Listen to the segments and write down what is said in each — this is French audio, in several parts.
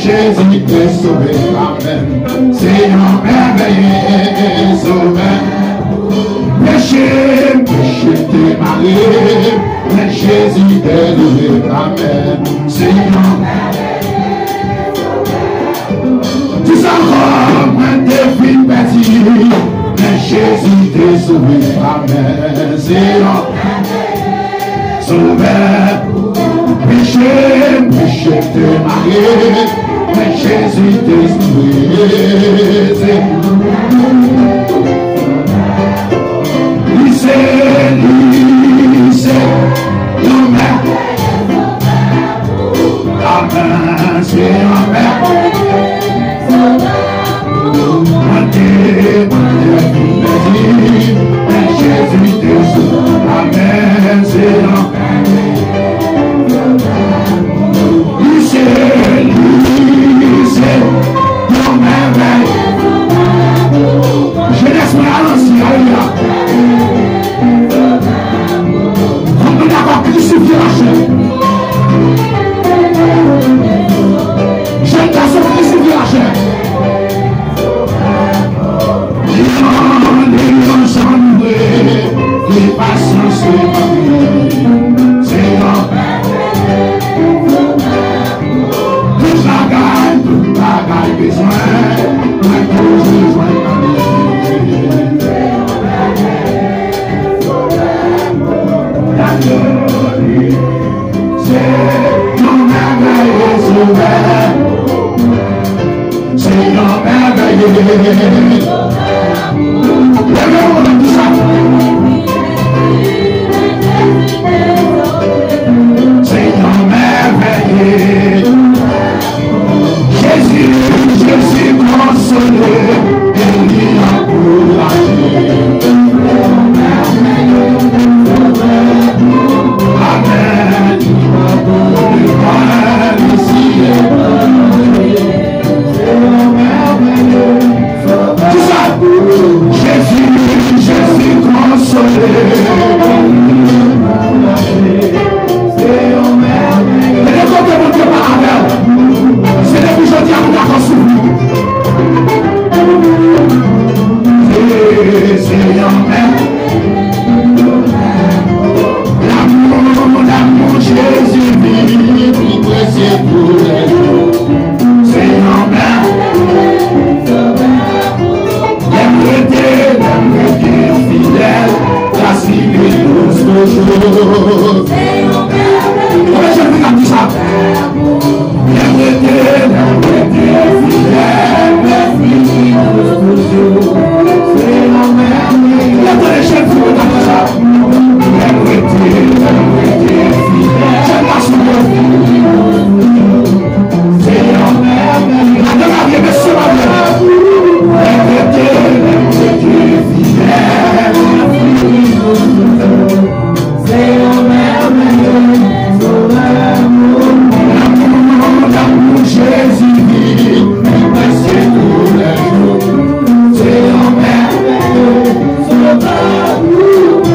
Jésus t'est sauvé, amen. C'est un merveilleux sauveur. Péché t'est marié, mais Jésus t'est levé, amen. C'est un merveilleux sauveur. Tu sens comme t'es fin bâti, mais Jésus t'est sauvé, amen. C'est un merveilleux sauveur. Péché t'est marié, mais Jésus t'est sauvé. Lycée, l'homme, amen, c'est un mais Jésus t'est sauvé, amen, c'est un je laisse moi à l'ancien, alléluia. On peut avoir crucifié la chair. J'aime ta sauve crucifié la chair. Les gens s'ennuient, les patients s'évanouissent. C'est grand. Toute la gaille besoin, moi toujours joint à lui. La glorie, c'est ton merveilleux sauveur. C'est ton merveilleux. Lève-le-moi dans tout ça. C'est ton merveilleux. Jésus consolé, et lui encouragé. Amen. Le mal ici est merveilleux. Tout ça. Jésus consolé, c'est merveilleux. Et les côtés mon Dieu par avec. C'est depuis jeudi à vous d'accord sur vous. C'est l'amour Jésus vit, plus précieux pour les jours. C'est l'aimer fidèle, la civile jusqu'au jour. Comment je peux dire ça? L'aimer fidèle, la civile jusqu'au jour. C'est l'aimer. La téléchaîne vous regarde ça. L'aimer fidèle, j'aime la civile. C'est l'aimer. La dernière monsieur ma mère. L'aimer fidèle, c'est l'amour Jésus vit, précieux tous les jours. C'est merveilleux,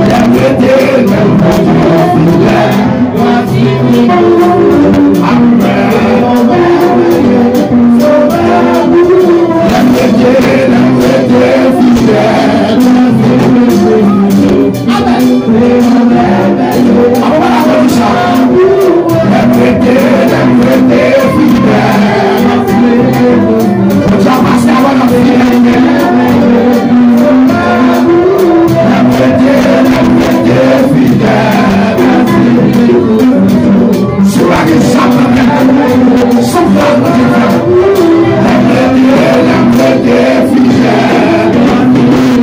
la vérité, le fidèle. Amen. La vérité fidèle. Amen.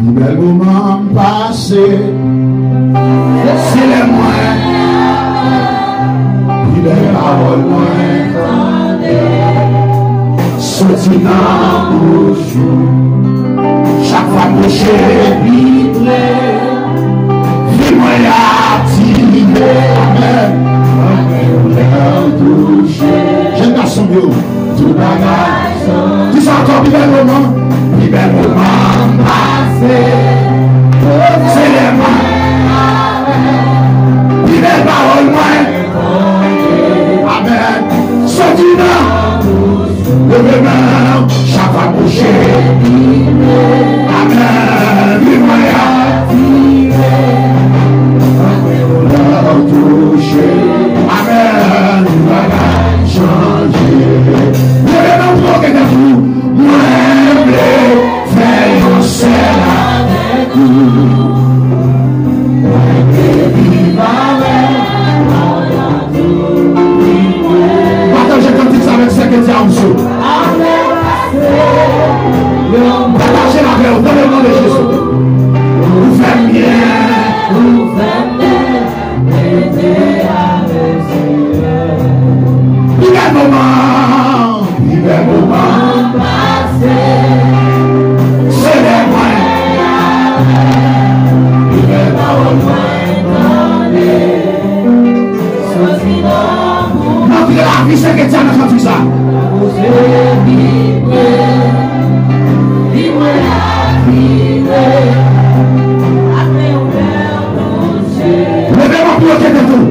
Bel moment passé, C'est les moins. Puis les paroles moins. Sorti dans bouche. Chaque fois que j'ai vibré. Dis-moi activé. Amen. J'aime garçon bio. Tout bagage. Tu sens encore plus bel moment. Plus bel moment passé. C'est les mains. Plus belle parole moins. Amen. Sorti dans. Le même. Chaque fois que j'ai vibré. Amen. Dis-moi activé. Touché, amen, va changer. Le même que de vous, moi, fais un seul avec vous. Partagez comme ça avec ce que tu as en dessous. Partagez la paix, dans le nom de Jésus. Vous faites bien, vous faites bien. Vive le moment passé, c'est les moyens, vive le moment, notre la vie c'est que tu as fait ça. Levez-moi pour le de vous.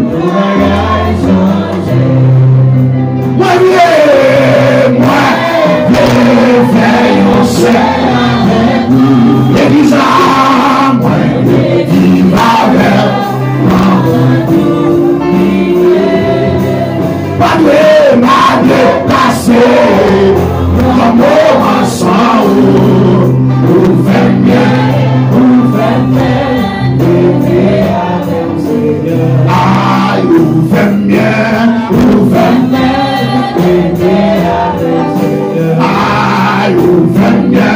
L'église à moi, qui va vers pas de passer, l'amour ensemble, vous faites bien, l'aider avec Seigneur. Ah, vous faites bien, l'aider avec Seigneur. Ah, vous faites bien.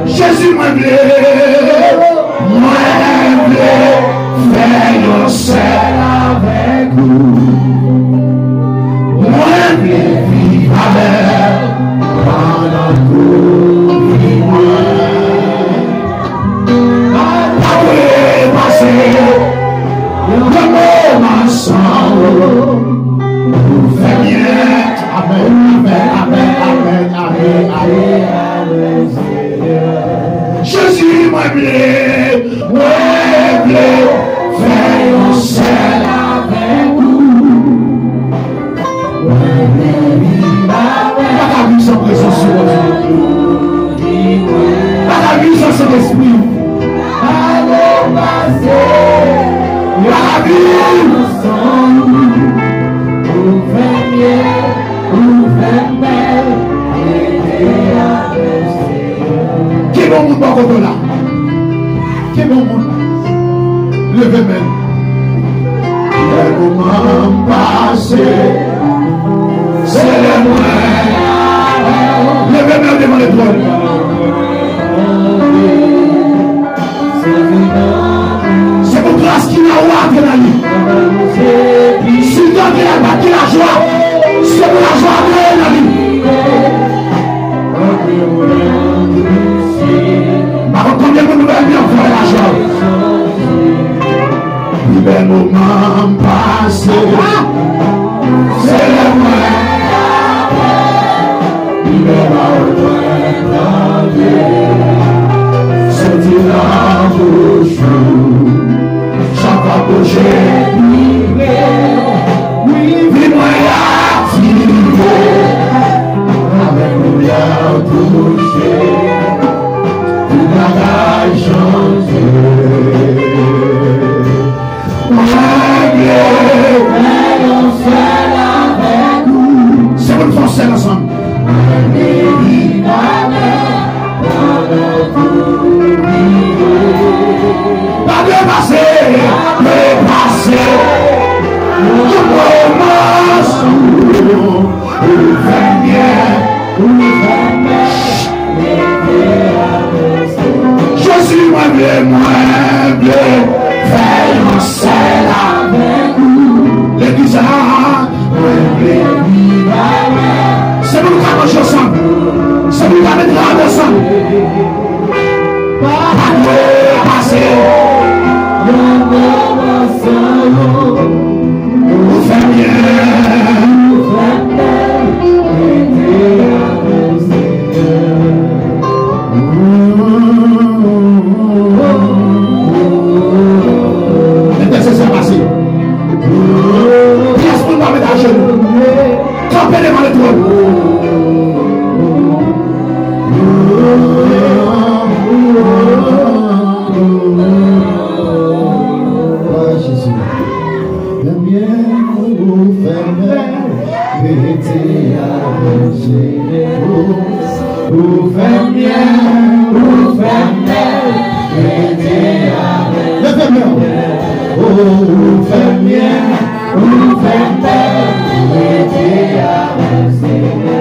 Jésus m'a blé, moi blé, fais le sel avec nous. Moi blé, vive avec, pendant tout vivre. Après passer, le moment ensemble, vous fait bien. Amen, amen, amen, amen, amen, amen, amen. Jésus m'a blé, fais un sel avec nous. Pas la vie sans présence sur vous. Pas la vie sans cet esprit. Allez passer. Qui est bon monde par contre là? Qui est bon monde? Levez même. Les moments passés, c'est les moyens. Levez même devant les trônes. C'est pour grâce qu'il a oublié la vie. Si Dieu a bâti la joie, c'est pour la joie de la vie. Par contre, combien de nouvelles bien faire la joie? Les moments passés, c'est les moyens. Il est là au loin c'est la bouche. Chaque fois que j'ai prié, oui, moi activé. Avec le bien touché, tout n'a pas changé. C'est bon français ensemble. Pas de passé, mais passé. Tout commence. Ouvre bien, je suis moins bleu, veillons seul avec nous. L'église a c'est pour nous manger ensemble. C'est pour nous mettre ensemble. Pas de passé. Vous faites bien. L'intercession passée. Pièce pour nous mettre à genoux. Campez devant le trône.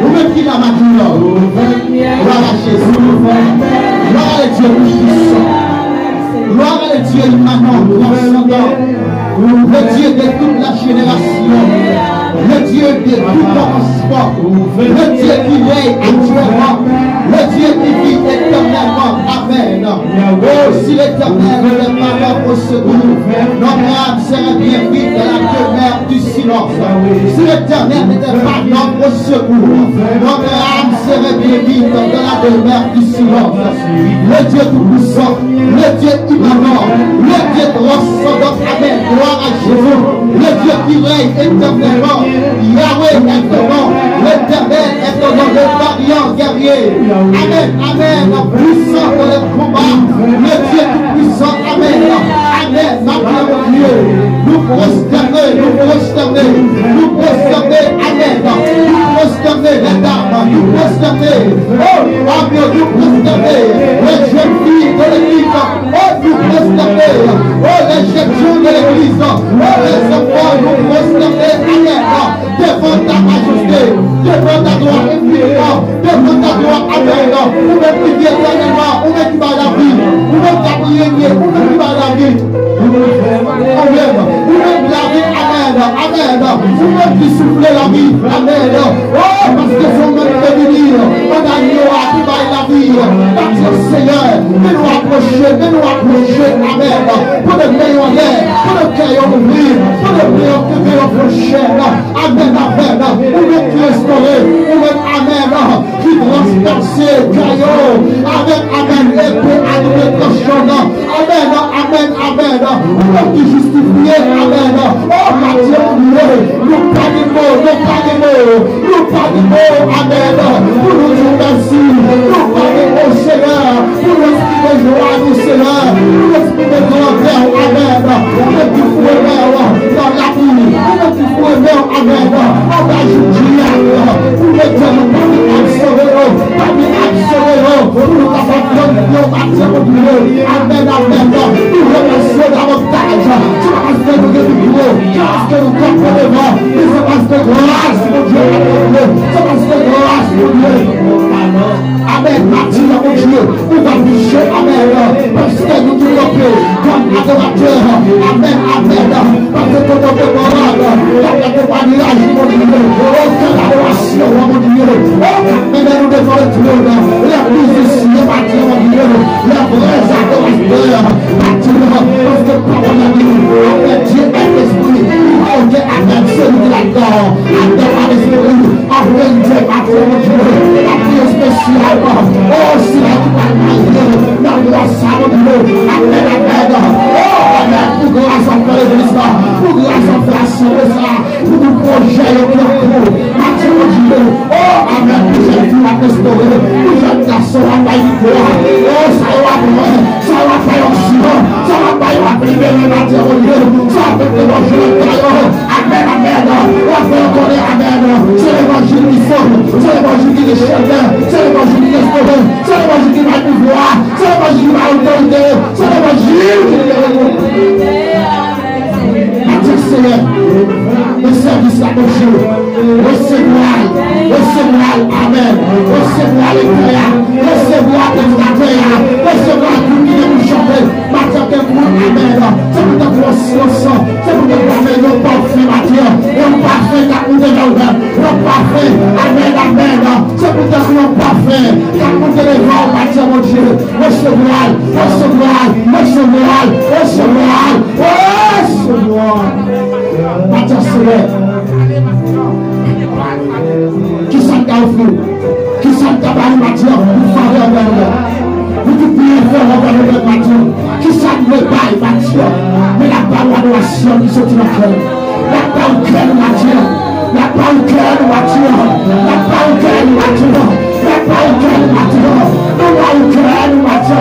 Vous-même qui l'a maintenant, gloire à Jésus, gloire à Dieu puissant, gloire à Dieu immanent, transcendant, le Dieu de toute la génération, le Dieu de tout commencement, le Dieu qui règne actuellement, le Dieu qui vit éternellement. Amen. Oh, si l'Éternel ne pas notre secours, notre âme serait bien vite dans la demeure du silence. Si l'Éternel n'était pas notre secours, notre âme serait bien vite dans la demeure du silence. Le Dieu tout-puissant, le Dieu immanent, le Dieu transcendant. Amen. Gloire à Jésus. Le Dieu qui règne éternellement. Yahweh est ton nom. L'Éternel est ton nom. Le variant guerrier. Amen. Amen. Puissant dans le combat. Le Dieu tout-puissant. Amen. Amen. Notre Dieu. Nous prosterner. Nous prosterner. Nous prosterner. Amen. Nous prosterner les dames. Nous prosterner. Oh, Amen. Nous prosterner. Les jeunes filles de l'église. Oh, nous prosterner. Oh, les jeunes gens de l'église. Oh, les enfants. Nous prosterner. Amen. Devant ta majesté. Devant ta gloire infiniment. Devant ta gloire. Amen. Nous me prier éternellement. Nous me prier la vie. Nous me prier. Nous me prier la vie. Amen. Nous me la vie. Amen. Amen. Nous me qui souffler la vie. Amen. Oh, parce que son nom est béni. On a mis qui va la vie. Parce que Seigneur, mais nous approcher. Amen. Pour le meilleur air. Pour le cœur ouvrir. Pour le meilleur que veut prochaine. Amen. Amen. Nous me qui restaurer. Nous me amen. Qui transpercer. Caillot. Amen. Amen. Épée à nous tranchant. Amen. Amen. Amen. Nous qui justifier. Amen. Oh, Dieu, nous pas de mots. Nous pas de mots. Nous pas de mots. Amen. Pour nous dire merci. Nous pas de mots, Seigneur. Pour l'esprit de joie du Seigneur. Pour l'esprit de grandeur. Amen. Pour le tout que nous comprenons devant, mais c'est parce que grâce, mon Dieu, c'est parce que grâce, mon Dieu. Amen, Mathieu, mon Dieu, nous va boucher, amen, parce que nous nous comprenons comme adorateurs, amen, amen, parce que nous nous préparons, dans le témoignage, mon Dieu, aucune adoration, mon Dieu, mais nous devons le trône, les musiciens, Mathieu, mon Dieu, les vrais adorateurs, Mathieu, parce que parole à nous, amen, Dieu est l'esprit, ok, amen, celui là-dedans, amen, à l'esprit, amen, Dieu, Mathieu, mon Dieu, la prière spéciale, oh, si la la grâce à mon Dieu, amen, amen, oh, amen, pour grâce à faire l'église, pour grâce à faire ça, pour nous projet, pour nous, Mathieu, mon Dieu, oh, amen, pour jeune fille à restaurer, pour jeune garçon à bailler, oh, ça va bien, ça va faire aussi, ça va pas libérer, Mathieu, mon Dieu, ça va faire manger le tailleur, amen, amen, on va faire connaître, amen, c'est l'évangile qui sauve, c'est l'évangile qui déchire, c'est l'évangile qui restaure, c'est l'évangile qui va pouvoir, c'est l'évangile qui va autorité, c'est l'évangile qui libère. Mathieu, Seigneur, le service à mon Dieu, recevoir, amen, recevoir les créas, recevoir les créas, recevoir tout qui nous chanter, Mathieu, que vous, amen, c'est pour ta conscience, c'est pour ta parfait, non parfait, Mathieu, non parfait, car nous devons ouvert, non parfait, amen, amen, c'est pour ta non parfait, car nous devons, Mathieu, mon Dieu, recevoir, Mathieu, Seigneur, qui s'en t'a offert, qui s'en t'a parlé, Mathieu, pour faire un verre. Vous pouvez faire un verre, Mathieu, qui s'en ne parle, Mathieu, mais la parole de la Sion qui sortit la cœur. La parole cœur, Mathieu, la parole cœur, Mathieu, la parole cœur, Mathieu, la parole cœur, Mathieu, la parole cœur, Mathieu,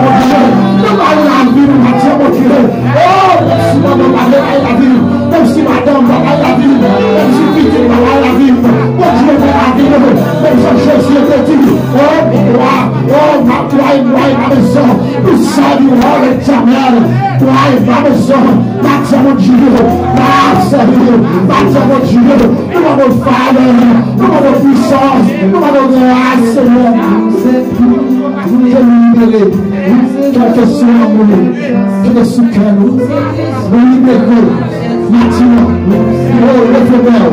la parole la vie, Mathieu, mon Dieu. Oh, merci, madame, la vie, même si madame, la vie, même si petite, la vie, mon Dieu, la vie, même si Jésus était dit, oh, ma maison, nous saluons l'éternel, toi et ma maison, Mathieu, mon Dieu, Mathieu, mon Dieu, nous avons faveur, nous avons puissance, nous avons grâce, Seigneur, nous nous libérer, quel que soit l'amour, quel que soit le nous libérer, Mathieu, oh, le frère,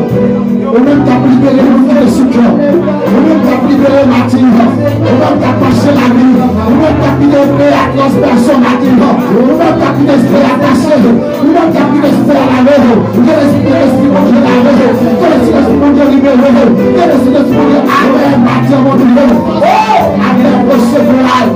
on même t'a libéré le frère de ce cœur, on même t'a libéré Mathieu, on même t'a passé la vie, on même t'a libéré à 15 personnes, Mathieu, on même t'a libéré à passer, on même t'a libéré à la veille, quel esprit mon Dieu la veille, quel esprit mon Dieu libéré, quel esprit mon Dieu, amen, Mathieu, mon Dieu, oh, amen, recevoir,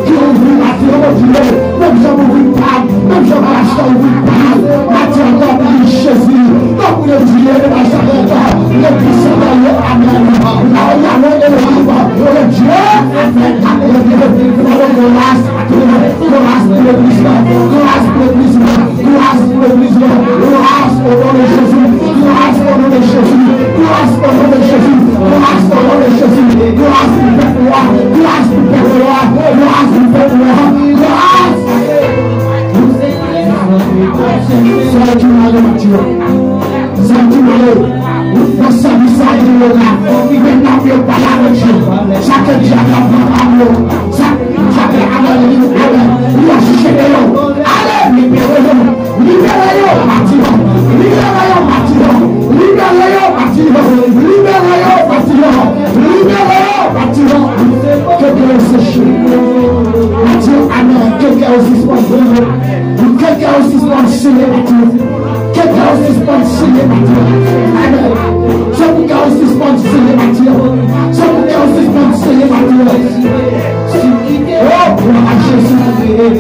qui ouvre Mathieu, mon Dieu, même j'en ouvre pas, même j'en rachète ouvre pas, Mathieu, encore plus Jésus, donc le Dieu de Nazareth, le puissant de Dieu, amen, là où il y a le livre, le Dieu, amen, grâce pour l'église, grâce pour l'église, grâce pour l'église, grâce au nom de Jésus, grâce au nom de Jésus, grâce au nom de Jésus, grâce au nom de Jésus, grâce pour le peuple roi, grâce pour le peuple roi, grâce pour le peuple roi, grâce. C'est qui m'a le Mathieu, c'est qui m'a le dans sa vie, ça dit le là, il est dans le palais de Dieu, chaque diable a pris amour, chaque amour, il a cherché de l'eau, allez, libérez-le, Mathieu, libérez-le, Mathieu, libérez-le, Mathieu, que Dieu séché, Mathieu, amen, que Dieu aussi sponsor, que Dieu aussi sponsor, Mathieu, que Dieu aussi sponsor, Mathieu, amen, je vous garde aussi sponsor, Mathieu, je vous garde aussi sponsor, Mathieu, oh, gloire à Jésus,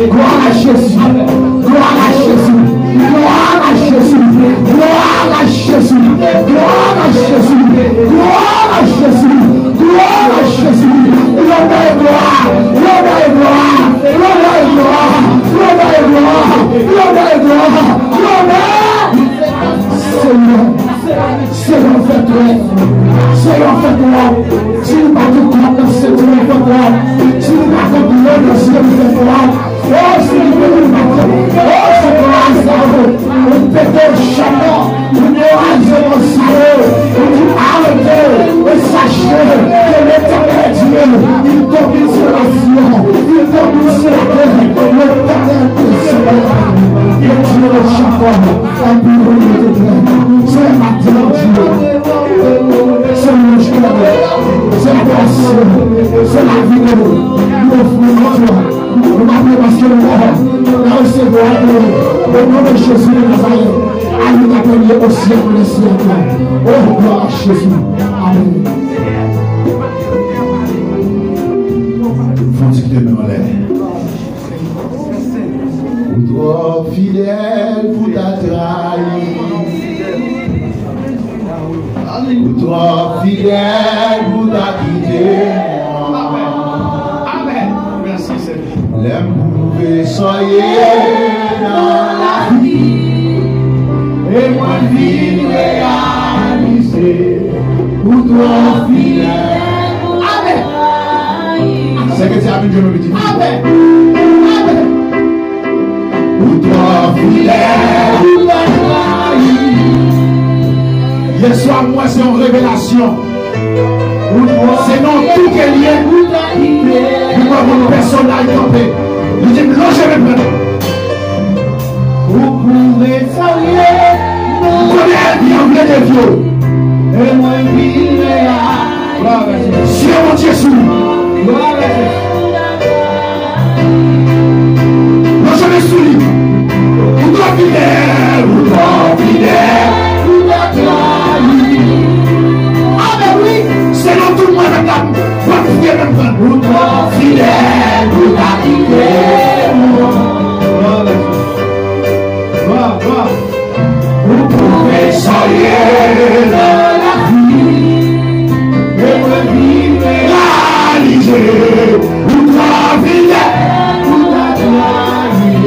gloire à Jésus, gloire à Jésus, gloire à Jésus, gloire à Jésus, gloire à Jésus, gloire à Jésus, gloire à Jésus, l'honneur et gloire, l'honneur et gloire, l'honneur et gloire, l'honneur et gloire, l'honneur et gloire, l'honneur, Seigneur, fais-toi, Seigneur, fais-toi, si nous partons comme Seigneur, fais-toi, si nous partons comme le Seigneur, fais-toi, oh, si nous pouvons nous battre, péter le charbon, vous déranger mon ciel, vous dites arrêtez et sachez que l'éternel Dieu, il domine sur la Sion, il domine sur la terre, l'éternel sur la terre, il tire le charbon, un bureau de l'éternel. C'est le matin, Dieu, c'est le jour, c'est la passion, c'est la vie de nous, nous offrons toi. Nous m'appelons parce que le mort a recevoir au nom de Jésus de Nazareth. À nous t'appeler au siècle des siècles. Oh, gloire à Jésus. Amen. Faut-il que me relève? Ou trop fidèle pour ta trahir. Ou trop fidèle pour ta quitter. L'aime pouvait soyez dans la vie et moi vie réalisée pour toi fidèle. Amen. C'est que tu as vu Dieu me dit. Amen. Amen. Pour toi fidèle pour ta trahir. Hier soir moi c'est une révélation. C'est non tout est lié. Mon personnage campé. Il dit, non, je vais prendre. Vous pouvez saluer. Vous connaissez bien de Dieu. Et moi, Dieu mon Jésus. Non, je vais souligner. Vous doit fidèle. Vous doit fidèle. Vous doit trahir. Ah, ben oui. C'est non tout le monde avec la. Vous doit fidèle, vous doit fidèle. Vous pouvez saluer de la vie et me vivre réaliser. Vous doit fidèle, vous doit trahir.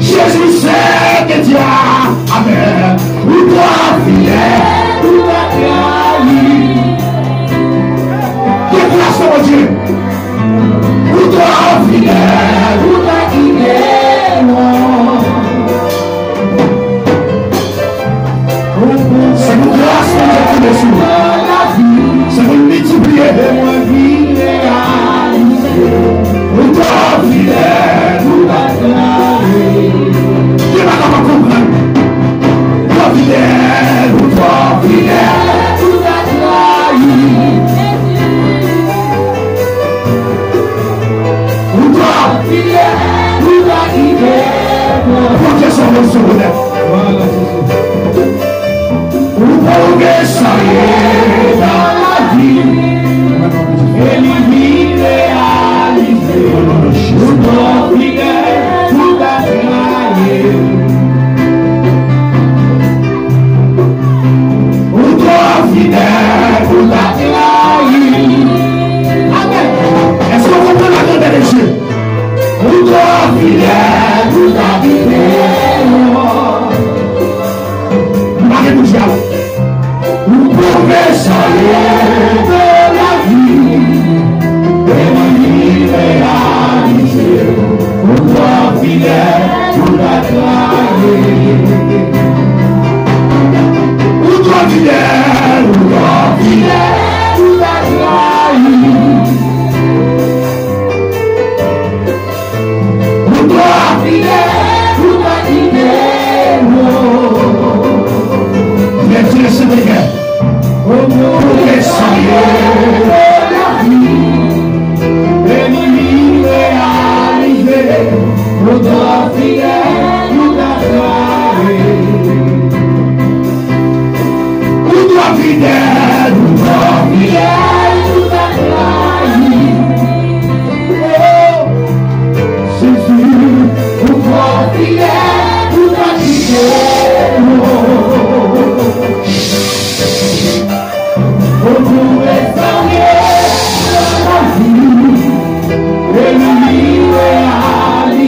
Jésus c'est que Dieu, amen. Vous doit fidèle, vous doit trahir. Mon Dieu, vous doit fidèle, vous doit fidèle. C'est une grâce que Dieu te reçoit. C'est une multiplier. Vous doit fidèle, vous doit trahir. Dieu va pas comprendre. Vous doit fidèle, vous doit fidèle, vous doit trahir. Porque só não sou mulher. O poder sair da vida, ele me realizou. O nome é tudo a trair. O nome é tudo a trair. Amém. É só comprar na grande energia. O nome é tudo a o poder sair da vida, ele realizou. O nome é tudo a trair. O nome é tudo a trair. O nome é tudo a Dieu se dégage. Au nom de saluer la vie, béni réalisé, au droit fidèle, tout a trahi. Au droit fidèle, tout a trahi. Oh, Jésus, au droit fidèle, tout a trahi. Vous pouvez saluer la vie.